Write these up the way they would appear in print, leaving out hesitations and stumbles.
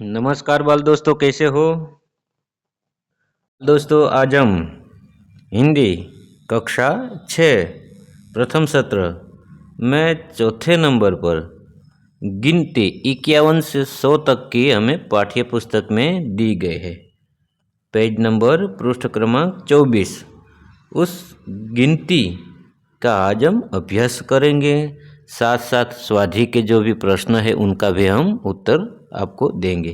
नमस्कार बाल दोस्तों, कैसे हो दोस्तों। आज हम हिंदी कक्षा 6 प्रथम सत्र में चौथे नंबर पर गिनती 51 से 100 तक की हमें पाठ्य पुस्तक में दी गई है। पेज नंबर पृष्ठ क्रमांक 24 उस गिनती का आज हम अभ्यास करेंगे। साथ साथ स्वाध्याय के जो भी प्रश्न है उनका भी हम उत्तर आपको देंगे।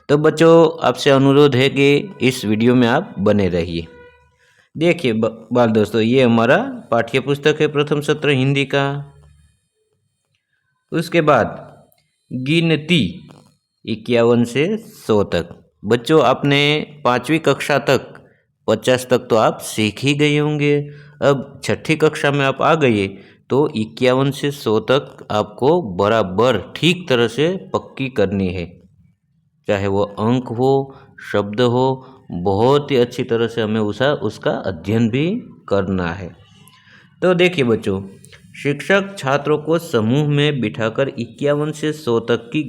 तो बच्चों, आपसे अनुरोध है कि इस वीडियो में आप बने रहिए। देखिए बाल दोस्तों, ये हमारा पाठ्य पुस्तक है प्रथम सत्र हिंदी का। उसके बाद गिनती 51 से 100 तक। बच्चों, आपने 5वीं कक्षा तक 50 तक तो आप सीख ही गए होंगे। अब 6ठी कक्षा में आप आ गए तो 51 से 100 तक आपको बराबर ठीक तरह से पक्की करनी है। चाहे वो अंक हो, शब्द हो, बहुत ही अच्छी तरह से हमें उसका अध्ययन भी करना है। तो देखिए बच्चों, शिक्षक छात्रों को समूह में बिठाकर 51 से 100 तक की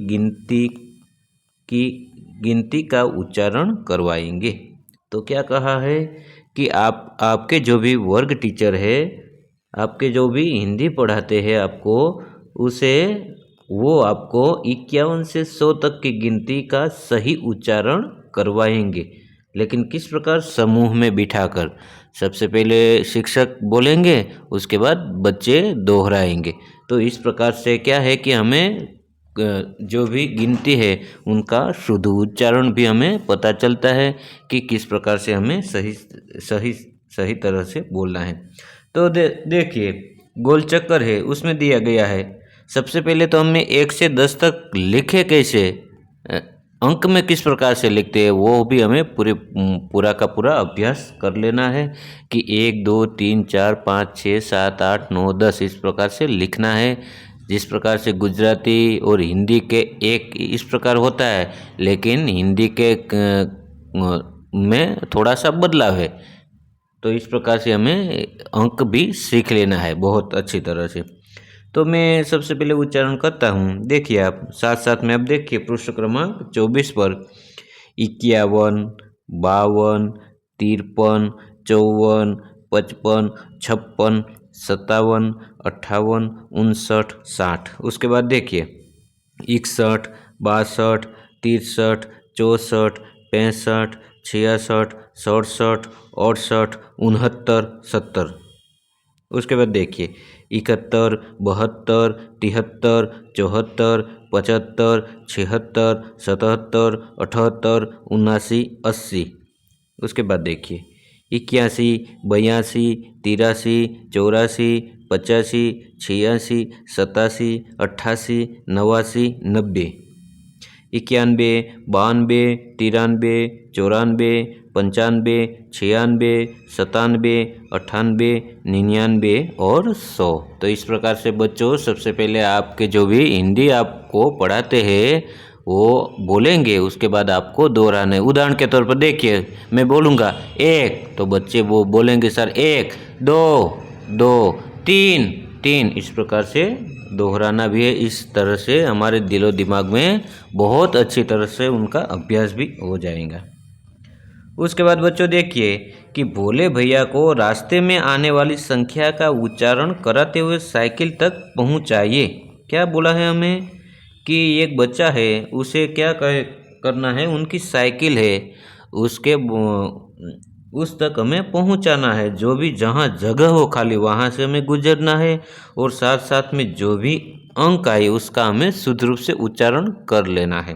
गिनती का उच्चारण करवाएंगे। तो क्या कहा है कि आपके जो भी वर्ग टीचर है, आपके जो भी हिंदी पढ़ाते हैं आपको, वो आपको 51 से 100 तक की गिनती का सही उच्चारण करवाएंगे। लेकिन किस प्रकार? समूह में बिठाकर। सबसे पहले शिक्षक बोलेंगे, उसके बाद बच्चे दोहराएंगे। तो इस प्रकार से क्या है कि हमें जो भी गिनती है उनका शुद्ध उच्चारण भी हमें पता चलता है कि किस प्रकार से हमें सही तरह से बोलना है। तो देखिए, गोल चक्कर है, उसमें दिया गया है। सबसे पहले तो हमने 1 से 10 तक लिखे कैसे, अंक में किस प्रकार से लिखते हैं, वो भी हमें पूरा का पूरा अभ्यास कर लेना है कि 1 2 3 4 5 6 7 8 9 10 इस प्रकार से लिखना है। जिस प्रकार से गुजराती और हिंदी के एक इस प्रकार होता है, लेकिन हिंदी के में थोड़ा सा बदलाव है। तो इस प्रकार से हमें अंक भी सीख लेना है बहुत अच्छी तरह से। तो मैं सबसे पहले उच्चारण करता हूँ, देखिए आप साथ साथ में। अब देखिए पृष्ठ क्रमांक 24 पर 51, 52, 53, 54, 55, 56, 57, 58, 59, 60। उसके बाद देखिए 61, 62, 63, 64, 65, 66, 67, 68, 69, 70। उसके बाद देखिए 71, 72, 73, 74, 75, 76, 77, 78, 79, 80। उसके बाद देखिए 81, 82, 83, 84, 85, 86, 87, 88, 89, 90। 91, 92, 93, 94, 95, 96, 97, 98, 99 और 100। तो इस प्रकार से बच्चों, सबसे पहले आपके जो भी हिंदी आपको पढ़ाते हैं वो बोलेंगे, उसके बाद आपको दोहराना है। उदाहरण के तौर पर देखिए, मैं बोलूँगा 1 तो बच्चे वो बोलेंगे सर 1, 2, 2, 3, 3। इस प्रकार से दोहराना भी है। इस तरह से हमारे दिलो दिमाग में बहुत अच्छी तरह से उनका अभ्यास भी हो जाएगा। उसके बाद बच्चों देखिए कि भोले भैया को रास्ते में आने वाली संख्या का उच्चारण कराते हुए साइकिल तक पहुंचाइए। क्या बोला है हमें कि एक बच्चा है, उसे क्या करना है, उनकी साइकिल है, उसके उस तक हमें पहुंचाना है। जो भी जहां जगह हो खाली वहां से हमें गुजरना है, और साथ साथ में जो भी अंक आए उसका हमें शुद्ध रूप से उच्चारण कर लेना है।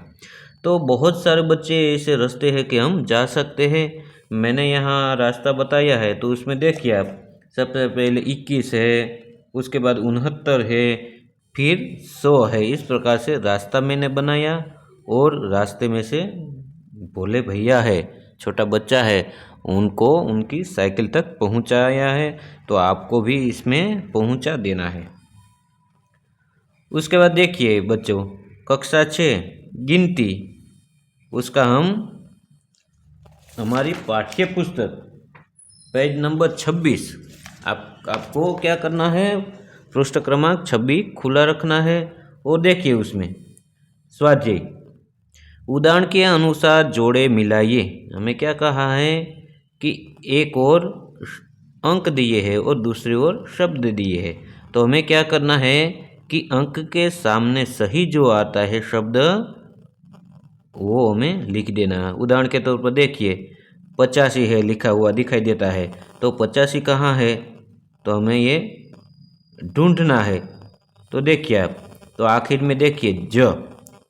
तो बहुत सारे बच्चे ऐसे रास्ते हैं कि हम जा सकते हैं। मैंने यहाँ रास्ता बताया है, तो उसमें देखिए आप, सबसे पहले 21 है, उसके बाद 69 है, फिर 100 है। इस प्रकार से रास्ता मैंने बनाया, और रास्ते में से भोले भैया है, छोटा बच्चा है, उनको उनकी साइकिल तक पहुंचाया है। तो आपको भी इसमें पहुंचा देना है। उसके बाद देखिए बच्चों, कक्षा 6 गिनती, उसका हमारी पाठ्य पुस्तक पेज नंबर 26, आपको क्या करना है, पृष्ठ क्रमांक 26 खुला रखना है। और देखिए उसमें स्वाध्याय उदाहरण के अनुसार जोड़े मिलाइए। हमें क्या कहा है कि एक और अंक दिए हैं और दूसरी ओर शब्द दिए हैं, तो हमें क्या करना है कि अंक के सामने सही जो आता है शब्द वो हमें लिख देना है। उदाहरण के तौर पर देखिए 85 है लिखा हुआ दिखाई देता है, तो 85 कहाँ है, तो हमें ये ढूंढना है। तो देखिए आप, तो आखिर में देखिए ज,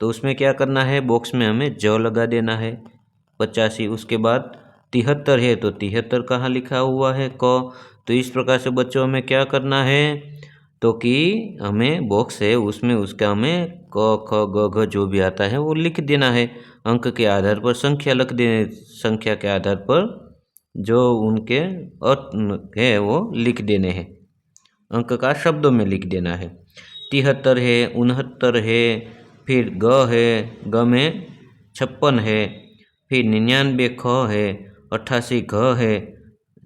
तो उसमें क्या करना है, बॉक्स में हमें ज लगा देना है 85। उसके बाद 73 है तो 73 कहाँ लिखा हुआ है, क। तो इस प्रकार से बच्चों हमें क्या करना है, तो कि हमें बॉक्स है उसमें उसका हमें क ख ग घ जो भी आता है वो लिख देना है। अंक के आधार पर संख्या लिख देने, संख्या के आधार पर जो उनके अर्थ है वो लिख देने हैं, अंक का शब्दों में लिख देना है। 73 है, 69 है, फिर ग है, ग में 56 है, फिर 99 ख है, 88 घ है,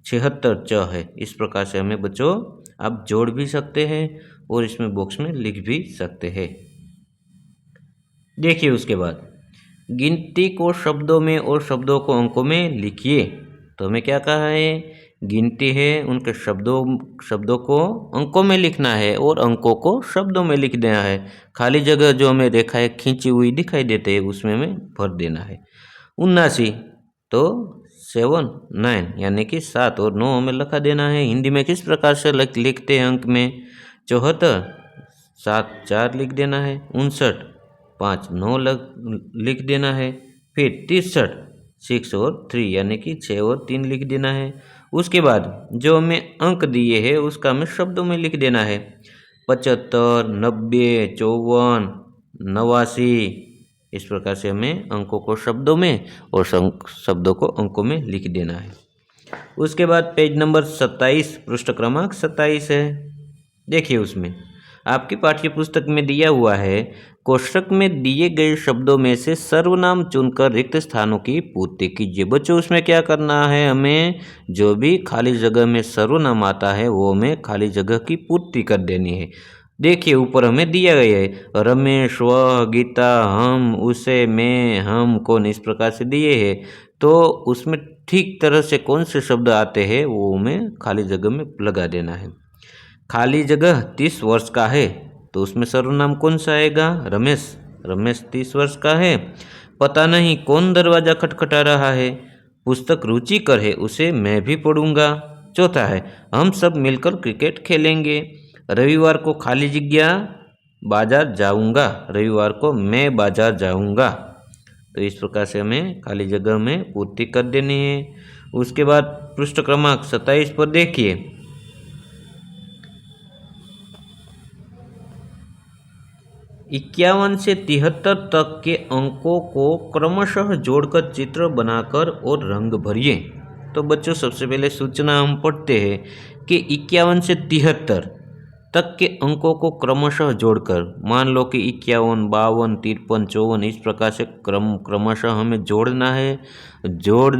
76 च है। इस प्रकार से हमें बच्चों आप जोड़ भी सकते हैं और इसमें बॉक्स में लिख भी सकते हैं। देखिए उसके बाद गिनती को शब्दों में और शब्दों को अंकों में लिखिए। तो हमें क्या कहा है, गिनती है उनके शब्दों को अंकों में लिखना है और अंकों को शब्दों में लिख देना है। खाली जगह जो हमें रेखाएं खींची हुई दिखाई देते हैं उसमें हमें भर देना है। 79 तो 7 9 यानी कि 7 और 9 हमें लिखा देना है। हिंदी में किस प्रकार से लिखते हैं अंक में, 74 7 4 लिख देना है, 59 5 9 लिख देना है, फिर 63 6 और 3 यानी कि 6 और 3 लिख देना है। उसके बाद जो हमें अंक दिए हैं उसका हमें शब्दों में लिख देना है। 75 90 54 89, इस प्रकार से हमें अंकों को शब्दों में और शब्दों को अंकों में लिख देना है। उसके बाद पेज नंबर 27 पृष्ठ क्रमांक 27 है। देखिए उसमें आपकी पाठ्य पुस्तक में दिया हुआ है, कोष्ठक में दिए गए शब्दों में से सर्वनाम चुनकर रिक्त स्थानों की पूर्ति कीजिए। बच्चों उसमें क्या करना है, हमें जो भी खाली जगह में सर्वनाम आता है वो हमें खाली जगह की पूर्ति कर देनी है। देखिए ऊपर हमें दिया गया है रमेश, वह, गीता, हम, उसे, मैं, हम, कौन, इस प्रकार से दिए हैं। तो उसमें ठीक तरह से कौन से शब्द आते हैं वो हमें खाली जगह में लगा देना है। खाली जगह 30 वर्ष का है तो उसमें सर्वनाम कौन सा आएगा, रमेश। रमेश 30 वर्ष का है। पता नहीं कौन दरवाजा खटखटा रहा है। पुस्तक रुचिकर है, उसे मैं भी पढ़ूंगा। चौथा है हम सब मिलकर क्रिकेट खेलेंगे। रविवार को खाली जगह बाजार जाऊंगा। रविवार को मैं बाजार जाऊंगा। तो इस प्रकार से हमें खाली जगह में पूर्ति कर देनी है। उसके बाद पृष्ठ क्रमांक 27 पर देखिए, 51 से 73 तक के अंकों को क्रमशः जोड़कर चित्र बनाकर और रंग भरिए। तो बच्चों सबसे पहले सूचना हम पढ़ते हैं कि 51 से 73 तक के अंकों को क्रमशः जोड़कर, मान लो कि 51 52 53 54 इस प्रकार से क्रमशः हमें जोड़ना है। जोड़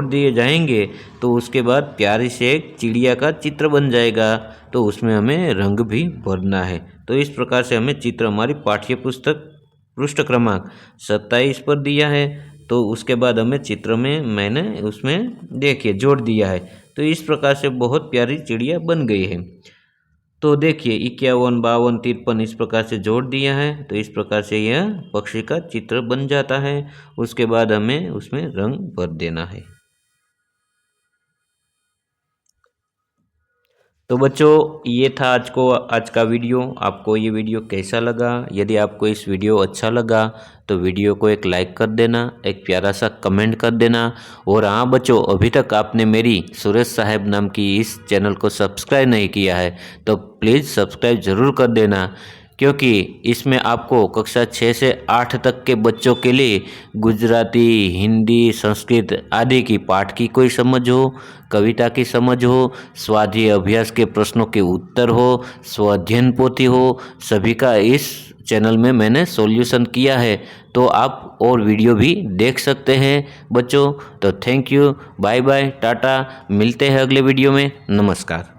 दिए जाएंगे तो उसके बाद प्यारी से एक चिड़िया का चित्र बन जाएगा, तो उसमें हमें रंग भी भरना है। तो इस प्रकार से हमें चित्र हमारी पाठ्य पुस्तक पृष्ठ क्रमांक 27 पर दिया है। तो उसके बाद हमें चित्र में मैंने उसमें देखिए जोड़ दिया है। तो इस प्रकार से बहुत प्यारी चिड़िया बन गई है। तो देखिए 51 52 53 इस प्रकार से जोड़ दिया है। तो इस प्रकार से यह पक्षी का चित्र बन जाता है। उसके बाद हमें उसमें रंग भर देना है। तो बच्चों ये था आज का वीडियो। आपको ये वीडियो कैसा लगा? यदि आपको इस वीडियो अच्छा लगा तो वीडियो को एक लाइक कर देना, एक प्यारा सा कमेंट कर देना। और हाँ बच्चों, अभी तक आपने मेरी सुरेश साहब नाम की इस चैनल को सब्सक्राइब नहीं किया है तो प्लीज़ सब्सक्राइब ज़रूर कर देना, क्योंकि इसमें आपको कक्षा 6 से 8 तक के बच्चों के लिए गुजराती, हिंदी, संस्कृत आदि की पाठ की कोई समझ हो, कविता की समझ हो, स्वाध्याय अभ्यास के प्रश्नों के उत्तर हो, स्वाध्ययन पोथी हो, सभी का इस चैनल में मैंने सॉल्यूशन किया है। तो आप और वीडियो भी देख सकते हैं बच्चों। तो thank you, bye bye, tata, मिलते हैं अगले वीडियो में। नमस्कार।